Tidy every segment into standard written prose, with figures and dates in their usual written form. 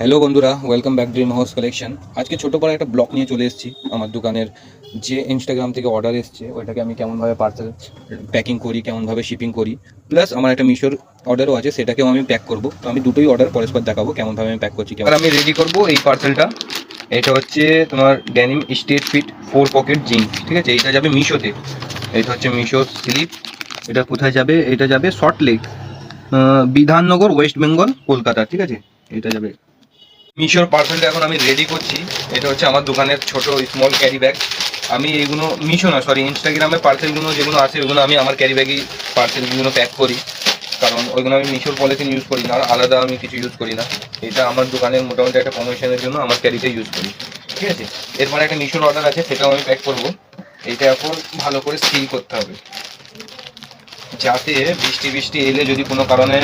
Hello বন্ধুরা, welcome back dream house collection. আজকে ছোটো করে একটা ব্লগ নিয়ে চলে এসেছি। আমার দোকানের যে ইনস্টাগ্রাম থেকে অর্ডার এসছে ওইটাকে আমি কেমনভাবে পার্সেল প্যাকিং করি, কেমনভাবে শিপিং করি, প্লাস আমার একটা মিশোর অর্ডারও আছে, সেটাকেও আমি প্যাক করবো। তো আমি দুটোই অর্ডার পরস্পর দেখাবো কেমনভাবে আমি প্যাক করছি। এবার আমি রেডি করবো এই পার্সেলটা। এটা হচ্ছে তোমার denim straight fit 4 pocket jeans, ঠিক আছে? এইটা যাবে মিশোতে। এটা হচ্ছে মিশোর স্লিপ। এটা কোথায় যাবে? এটা যাবে সল্টলেক, বিধাননগর, ওয়েস্ট বেঙ্গল, কলকাতা, ঠিক আছে? এটা যাবে মিশোর। পার্সেলটা এখন আমি রেডি করছি। এটা হচ্ছে আমার দোকানের ছোট স্মল ক্যারি ব্যাগ। আমি এগুলো মিশো না, সরি, ইনস্টাগ্রামে পার্সেলগুলো যেগুলো আছে ওগুলো আমি আমার ক্যারি ব্যাগেই পার্সেলগুলো প্যাক করি, কারণ ওইগুলো আমি মিশোর পলিথিন ইউজ করি না, আর আলাদা আমি কিছু ইউজ করি না। এটা আমার দোকানের মোটামুটি একটা প্রমোশনের জন্য আমার ক্যারিতে ইউজ করি, ঠিক আছে? এরপরে একটা মিশোর অর্ডার আছে, সেটাও আমি প্যাক করব। এটা এখন ভালো করে সিল করতে হবে, যাতে বৃষ্টি বৃষ্টি এলে যদি কোনো কারণে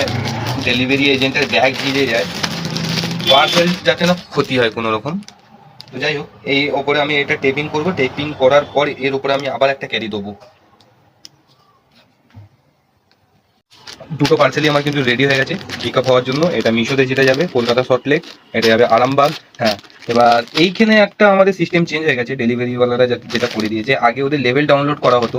ডেলিভারি এজেন্টের ব্যাগ ভিজে যায়, পার্সেল যাতে না ক্ষতি হয় কোনো রকম। তো যাই হোক, এই ওপরে আমি এটা টেপিং করব। টেপিং করার পর এর উপরে আমি আবার একটা ক্যারি দেবো। দুটো পার্সেলই আমার কিন্তু রেডি হয়ে গেছে পিক আপ হওয়ার জন্য। এটা মিশোতে যেটা যাবে কলকাতা সল্টলেক, এটা যাবে আরামবাগ। হ্যাঁ, এবার এইখানে একটা আমাদের সিস্টেম চেঞ্জ হয়ে গেছে। ডেলিভারিওয়ালারা যেটা করে দিয়েছে, আগে ওদের লেভেল ডাউনলোড করা হতো,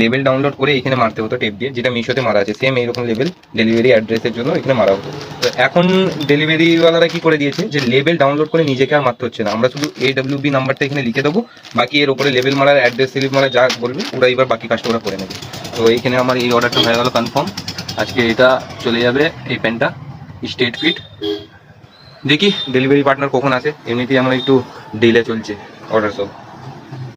লেভেল ডাউনলোড করে এখানে মারতে হতো টেপ দিয়ে, যেটা মিশোতে মারা আছে সেম এইরকম লেভেল ডেলিভারি অ্যাড্রেসের জন্য এখানে মারা হতো। তো এখন ডেলিভারিওয়ালারা কি করে দিয়েছে, যে লেভেল ডাউনলোড করে নিজেকে আর মারতে হচ্ছে না, আমরা শুধু AWB নাম্বারটা এখানে লিখে দেবো, বাকি এর উপরে লেভেল মারার অ্যাড্রেস স্লিপ মারা যা বলবে ওরা এবার বাকি কাজটা ওরা করে নেবে। তো এইখানে আমার এই অর্ডারটা হয়ে গেল কনফার্ম। আজকে এটা চলে যাবে, এই প্যান্টটা স্ট্রেট ফিট। দেখি ডেলিভারি পার্টনার কখন আসে, এমনিতেই আমার একটু ডিলে চলছে অর্ডার সব।